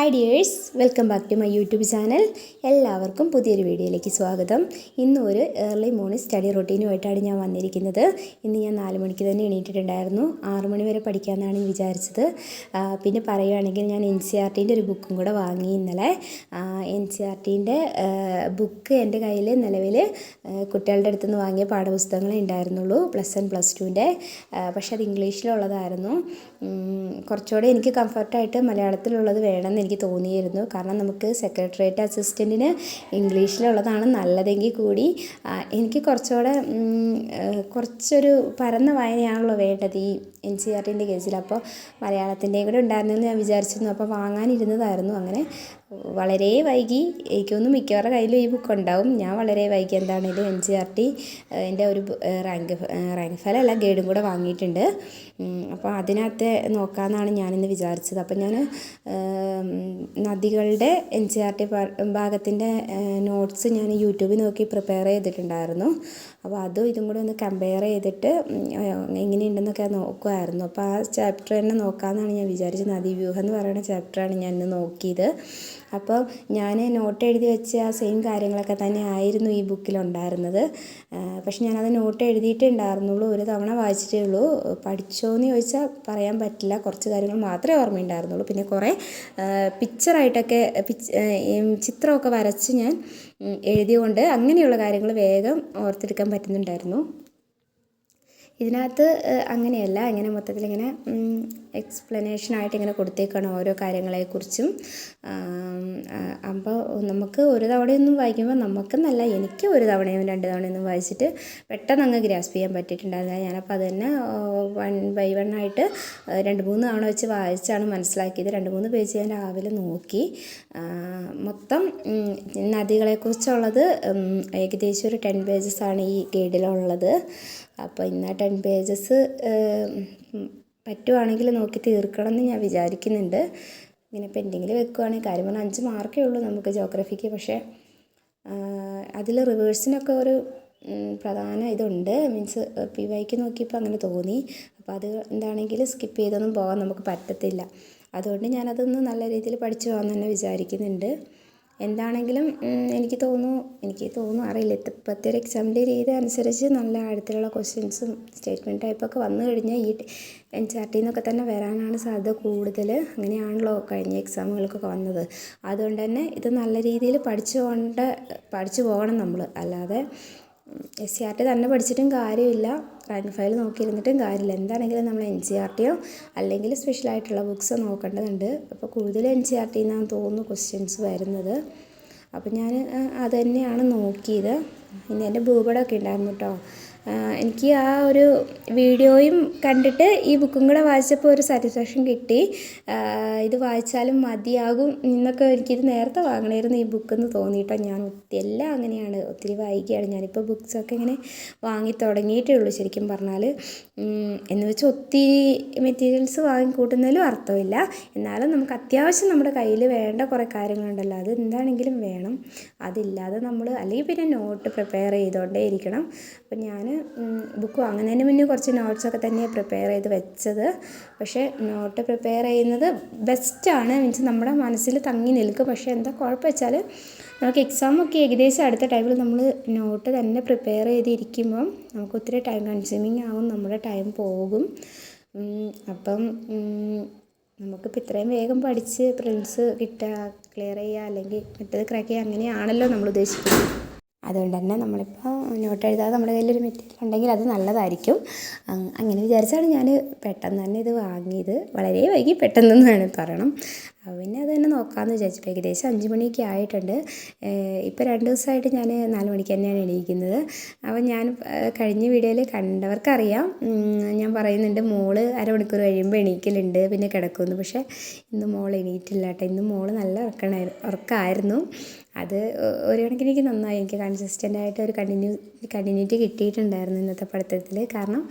Hi dears, welcome back to my YouTube channel. എല്ലാവർക്കും പുതിയൊരു വീഡിയോയിലേക്ക് സ്വാഗതം. ഇന്ന് ഒരു ഏർലി മോർണിംഗ് സ്റ്റഡി റൊട്ടീനുമായിട്ടാണ് ഞാൻ വന്നിരിക്കുന്നത്. ഇന്ന് ഞാൻ 4 മണിക്ക് തന്നെ എണീറ്റിട്ടുണ്ടായിരുന്നു. 6 മണി വരെ പഠിക്കാമെന്നാണ് വിചാരിച്ചത്. പിന്നെ പറയുകയാണെങ്കിൽ ഞാൻ NCERTൻ്റെ ഒരു ബുക്കും കൂടെ വാങ്ങി ഇന്നലെ. NCERTൻ്റെ ബുക്ക് എൻ്റെ കയ്യിൽ നിലവിൽ കുട്ടികളുടെ അടുത്ത് നിന്ന് വാങ്ങിയ പാഠപുസ്തകങ്ങളെ ഉണ്ടായിരുന്നുള്ളൂ, +1 +2ൻ്റെ. പക്ഷെ അത് ഇംഗ്ലീഷിലുള്ളതായിരുന്നു. കുറച്ചുകൂടെ എനിക്ക് കംഫർട്ടായിട്ട് മലയാളത്തിലുള്ളത് വേണമെന്ന് എനിക്ക് തോന്നിയിരുന്നു. കാരണം നമുക്ക് സെക്രട്ടേറിയറ്റ് അസിസ്റ്റൻറ്റിന് ഇംഗ്ലീഷിലുള്ളതാണ് നല്ലതെങ്കിൽ കൂടി എനിക്ക് കുറച്ചൊരു പരന്ന വായനയാണല്ലോ വേണ്ടത് ഈ NCERTൻ്റെ കേസിൽ. അപ്പോൾ മലയാളത്തിൻ്റെയും കൂടെ ഉണ്ടായിരുന്നെന്ന് ഞാൻ വിചാരിച്ചിരുന്നു. അപ്പോൾ വാങ്ങാനിരുന്നതായിരുന്നു. അങ്ങനെ വളരെ വൈകി. എനിക്കൊന്നും മിക്കവരുടെ കയ്യിലും ഈ ബുക്ക് ഉണ്ടാവും. ഞാൻ വളരെ വൈകി എന്താണെങ്കിലും NCERT എൻ്റെ ഒരു റാങ്ക് ഫലമല്ല, ഗൈഡും കൂടെ വാങ്ങിയിട്ടുണ്ട്. അപ്പോൾ അതിനകത്ത് നോക്കാമെന്നാണ് ഞാനിന്ന് വിചാരിച്ചത്. അപ്പോൾ ഞാൻ നദികളുടെ NCERT ഭാഗത്തിൻ്റെ നോട്ട്സ് ഞാൻ യൂട്യൂബിൽ നോക്കി പ്രിപ്പയർ ചെയ്തിട്ടുണ്ടായിരുന്നു. അപ്പോൾ അതും ഇതും കൂടെ ഒന്ന് കമ്പയർ ചെയ്തിട്ട് എങ്ങനെയുണ്ടെന്നൊക്കെ നോക്കുമായിരുന്നു. അപ്പോൾ ആ ചാപ്റ്റർ തന്നെ നോക്കാമെന്നാണ് ഞാൻ വിചാരിച്ചത്. നദീവ്യൂഹം എന്ന് പറയുന്ന ചാപ്റ്ററാണ് ഞാൻ ഇന്ന് നോക്കിയത്. അപ്പോൾ ഞാൻ നോട്ട് എഴുതി വെച്ച ആ സെയിം കാര്യങ്ങളൊക്കെ തന്നെ ആയിരുന്നു ഈ ബുക്കിലുണ്ടായിരുന്നത്. പക്ഷെ ഞാനത് നോട്ട് എഴുതിയിട്ടേ ഉണ്ടായിരുന്നുള്ളൂ, ഒരു തവണ വായിച്ചിട്ടേ ഉള്ളൂ. പഠിച്ചോയെന്ന് ചോദിച്ചാൽ പറയാൻ പറ്റില്ല, കുറച്ച് കാര്യങ്ങൾ മാത്രമേ ഓർമ്മയുണ്ടായിരുന്നുള്ളൂ. പിന്നെ കുറേ പിക്ചറായിട്ടൊക്കെ ചിത്രമൊക്കെ വരച്ച് ഞാൻ എഴുതിയുകൊണ്ട് അങ്ങനെയുള്ള കാര്യങ്ങൾ വേഗം ഓർത്തെടുക്കാൻ പറ്റുന്നുണ്ടായിരുന്നു. ഇതിനകത്ത് അങ്ങനെയല്ല, ഇങ്ങനെ മൊത്തത്തിലിങ്ങനെ എക്സ്പ്ലനേഷനായിട്ട് ഇങ്ങനെ കൊടുത്തേക്കാണ് ഓരോ കാര്യങ്ങളെക്കുറിച്ചും. അപ്പോൾ നമുക്ക് ഒരു തവണയൊന്നും വായിക്കുമ്പോൾ നമുക്കെന്നല്ല, എനിക്ക് ഒരു തവണയും 2 തവണയൊന്നും വായിച്ചിട്ട് പെട്ടെന്ന് അങ്ങ് ഗ്രാസ്പ് ചെയ്യാൻ പറ്റിയിട്ടുണ്ടായിരുന്നില്ല. ഞാനപ്പോൾ അത് തന്നെ 1 by 1 ആയിട്ട് 2-3 തവണ വെച്ച് വായിച്ചാണ് മനസ്സിലാക്കിയത്. 2-3 പേജ് ഞാൻ രാവിലെ നോക്കി. മൊത്തം നദികളെക്കുറിച്ചുള്ളത് ഏകദേശം ഒരു 10 പേജസാണ് ഈ ഗൈഡിലുള്ളത്. അപ്പോൾ ഇന്ന് 10 പേജസ് പറ്റുവാണെങ്കിൽ നോക്കി തീർക്കണം എന്ന് ഞാൻ വിചാരിക്കുന്നുണ്ട്. ഇങ്ങനെ പെൻഡിങ്ങിൽ വെക്കുകയാണെങ്കിൽ, കാര്യം പറഞ്ഞാൽ 5 മാർക്കേ ഉള്ളൂ നമുക്ക് ജോഗ്രഫിക്ക്. പക്ഷേ അതിൽ റിവേഴ്സിനൊക്കെ ഒരു പ്രധാന ഇതുണ്ട്, മീൻസ് PYക്ക് നോക്കിയപ്പോൾ അങ്ങനെ തോന്നി. അപ്പോൾ അത് എന്താണെങ്കിലും സ്കിപ്പ് ചെയ്തൊന്നും പോകാൻ നമുക്ക് പറ്റത്തില്ല. അതുകൊണ്ട് ഞാനതൊന്ന് നല്ല രീതിയിൽ പഠിച്ചു പോകാമെന്ന് തന്നെ വിചാരിക്കുന്നുണ്ട്. എന്താണെങ്കിലും എനിക്ക് തോന്നുന്നു അറിയില്ല, ഇപ്പോഴത്തെ ഒരു എക്സാമിൻ്റെ രീതി അനുസരിച്ച് നല്ല ആഴത്തിലുള്ള ക്വസ്റ്റ്യൻസും സ്റ്റേറ്റ്മെൻറ്റ് ടൈപ്പൊക്കെ വന്നു കഴിഞ്ഞാൽ ഈ NCERT എന്നൊക്കെ തന്നെ വരാനാണ് സാധ്യത കൂടുതൽ. അങ്ങനെയാണല്ലോ കഴിഞ്ഞ എക്സാമുകൾക്കൊക്കെ വന്നത്. അതുകൊണ്ട് തന്നെ ഇത് നല്ല രീതിയിൽ പഠിച്ചു പോകണം നമ്മൾ. അല്ലാതെ SCERT തന്നെ പഠിച്ചിട്ടും കാര്യമില്ല, റാങ്ക് ഫയൽ നോക്കിയിരുന്നിട്ടും കാര്യമില്ല. എന്താണെങ്കിലും നമ്മൾ NCERTയോ അല്ലെങ്കിൽ സ്പെഷ്യലായിട്ടുള്ള ബുക്സോ നോക്കേണ്ടതുണ്ട്. അപ്പോൾ കൂടുതൽ NCERT എന്നാണ് തോന്നുന്നു ക്വസ്റ്റ്യൻസ് വരുന്നത്. അപ്പോൾ ഞാൻ അത് തന്നെയാണ് നോക്കിയത്. ഇനി എൻ്റെ ഭൂപടമൊക്കെ ഉണ്ടായിരുന്നു കേട്ടോ. എനിക്ക് ആ ഒരു വീഡിയോയും കണ്ടിട്ട് ഈ ബുക്കും കൂടെ വായിച്ചപ്പോൾ ഒരു സാറ്റിസ്ഫാക്ഷൻ കിട്ടി. ഇത് വായിച്ചാലും മതിയാകും എന്നൊക്കെ, എനിക്കിത് നേരത്തെ വാങ്ങണമായിരുന്നു ഈ ബുക്കെന്ന് തോന്നിയിട്ടോ. ഞാൻ എല്ലാം അങ്ങനെയാണ്, ഒത്തിരി വായിക്കുകയാണ്. ഞാനിപ്പോൾ ബുക്സൊക്കെ ഇങ്ങനെ വാങ്ങി തുടങ്ങിയിട്ടേ ഉള്ളൂ ശരിക്കും പറഞ്ഞാൽ. എന്ന് വെച്ചാൽ ഒത്തിരി മെറ്റീരിയൽസ് വാങ്ങിക്കൂട്ടുന്നതിലും അർത്ഥമില്ല. എന്നാലും നമുക്ക് അത്യാവശ്യം നമ്മുടെ കയ്യിൽ വേണ്ട കുറേ കാര്യങ്ങളുണ്ടല്ലോ, അത് എന്താണെങ്കിലും വേണം. അതില്ലാതെ നമ്മൾ അല്ലെങ്കിൽ പിന്നെ നോട്ട് പ്രിപ്പയർ ചെയ്തുകൊണ്ടേ ഇരിക്കണം. അപ്പം ഞാൻ ബുക്ക് വാങ്ങുന്നതിന് മുന്നേ കുറച്ച് നോട്ട്സൊക്കെ തന്നെയാണ് പ്രിപ്പയർ ചെയ്ത് വെച്ചത്. പക്ഷേ നോട്ട് പ്രിപ്പയർ ചെയ്യുന്നത് ബെസ്റ്റാണ്, മീൻസ് നമ്മുടെ മനസ്സിൽ തങ്ങി നിൽക്കും. പക്ഷേ എന്താ കുഴപ്പം വെച്ചാൽ നമുക്ക് എക്സാമൊക്കെ ഏകദേശം അടുത്ത ടൈമിൽ നമ്മൾ നോട്ട് തന്നെ പ്രിപ്പയർ ചെയ്തിരിക്കുമ്പം നമുക്ക് ഒത്തിരി ടൈം കൺസ്യൂമിങ് ആകും, നമ്മുടെ ടൈം പോകും. അപ്പം നമുക്കിപ്പോൾ ഇത്രയും വേഗം പഠിച്ച് പ്രിൻസ് കിട്ടുക, ക്ലിയർ ചെയ്യുക, അല്ലെങ്കിൽ മറ്റേത് ക്രാക്ക് ചെയ്യുക, അങ്ങനെയാണല്ലോ നമ്മൾ ഉദ്ദേശിക്കുന്നത്. അതുകൊണ്ട് തന്നെ നമ്മളിപ്പോൾ നോട്ട് എഴുതാതെ നമ്മുടെ കയ്യിലൊരു മെറ്റീരിയൽ ഉണ്ടെങ്കിൽ അത് നല്ലതായിരിക്കും. അങ്ങനെ വിചാരിച്ചാണ് ഞാൻ പെട്ടെന്ന് തന്നെ ഇത് വാങ്ങിയത്. വളരെ വൈകി പെട്ടെന്നെന്ന് വേണമെങ്കിൽ പറയണം. പിന്നെ അത് തന്നെ നോക്കാമെന്ന് വിചാരിച്ചു. ഏകദേശം 5 മണിയൊക്കെ ആയിട്ടുണ്ട്. ഇപ്പോൾ 2 ദിവസമായിട്ട് ഞാൻ 4 മണിക്ക് തന്നെയാണ് എണീക്കുന്നത്. അപ്പോൾ ഞാൻ കഴിഞ്ഞ വീഡിയോയിൽ കണ്ടവർക്കറിയാം, ഞാൻ പറയുന്നുണ്ട് മോള് അരമണിക്കൂർ കഴിയുമ്പോൾ എണീക്കലുണ്ട്, പിന്നെ കിടക്കുമെന്ന്. പക്ഷേ ഇന്ന് മോൾ എണീറ്റില്ല കേട്ടോ. ഇന്ന് മോൾ നല്ല ഉറക്കമായിരുന്നു. അത് ഒരു കണക്കിന് എനിക്ക് നന്നായി. എനിക്ക് കൺസിസ്റ്റൻ്റായിട്ട് ഒരു കണ്ടിന്യൂറ്റി കിട്ടിയിട്ടുണ്ടായിരുന്നു ഇന്നത്തെ പഠിത്തത്തിൽ. കാരണം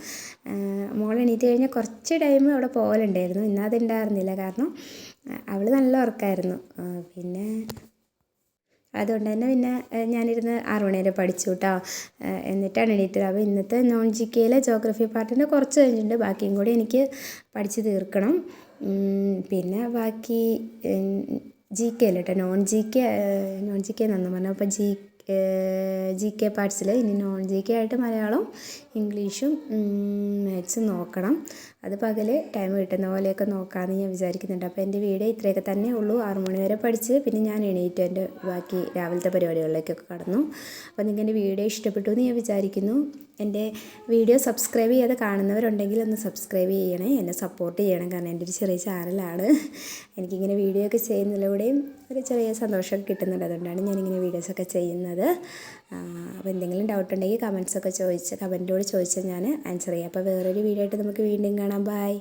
മോൾ എണീറ്റ് കഴിഞ്ഞാൽ കുറച്ച് ടൈം അവിടെ പോകലുണ്ടായിരുന്നു. ഇന്ന് അതുണ്ടായിരുന്നില്ല, കാരണം അവൾ നല്ല ഉറക്കമായിരുന്നു. പിന്നെ അതുകൊണ്ട് തന്നെ പിന്നെ ഞാനിരുന്ന് 6 മണി വരെ പഠിച്ചു കേട്ടോ. എന്നിട്ടാണ് എണീറ്റത്. അപ്പോൾ ഇന്നത്തെ നോൺ GKയിലെ ജോഗ്രഫി പാർട്ടിൻ്റെ കുറച്ച് കഴിഞ്ഞിട്ടുണ്ട്, ബാക്കിയും കൂടി എനിക്ക് പഠിച്ച് തീർക്കണം. പിന്നെ ബാക്കി GK അല്ല കേട്ടോ, നോൺ ജി കെ എന്നു പറഞ്ഞു. അപ്പോൾ GK പാർട്സിൽ ഇനി നോൺ GK ആയിട്ട് മലയാളം, ഇംഗ്ലീഷും മാത്സും നോക്കണം. അത് പകൽ ടൈം കിട്ടുന്ന പോലെയൊക്കെ നോക്കാമെന്ന് ഞാൻ വിചാരിക്കുന്നുണ്ട്. അപ്പോൾ എൻ്റെ വീഡിയോ ഇത്രയൊക്കെ തന്നെ ഉള്ളൂ. 6 മണി വരെ പഠിച്ച് പിന്നെ ഞാൻ എണീറ്റ് എൻ്റെ ബാക്കി രാവിലത്തെ പരിപാടികളിലേക്കൊക്കെ കടന്നു. അപ്പോൾ നിങ്ങൾക്ക് എൻ്റെ വീഡിയോ ഇഷ്ടപ്പെട്ടു എന്ന് ഞാൻ വിചാരിക്കുന്നു. എൻ്റെ വീഡിയോ സബ്സ്ക്രൈബ് ചെയ്യാതെ കാണുന്നവരുണ്ടെങ്കിൽ ഒന്ന് സബ്സ്ക്രൈബ് ചെയ്യണേ, എന്നെ സപ്പോർട്ട് ചെയ്യണം. കാരണം എൻ്റെ ഒരു ചെറിയ ചാനലാണ്. എനിക്കിങ്ങനെ വീഡിയോ ഒക്കെ ചെയ്യുന്നതിലൂടെയും ഒരു ചെറിയ സന്തോഷമൊക്കെ കിട്ടുന്നുണ്ട്. അതുകൊണ്ടാണ് ഞാനിങ്ങനെ വീഡിയോസൊക്കെ ചെയ്യുന്നത്. അപ്പോൾ എന്തെങ്കിലും ഡൗട്ട് ഉണ്ടെങ്കിൽ കമൻറ്റോട് ചോദിച്ചാൽ ഞാൻ ആൻസർ ചെയ്യാം. അപ്പോൾ വേറൊരു വീഡിയോ ആയിട്ട് നമുക്ക് വീണ്ടും കാണാം. ബൈ.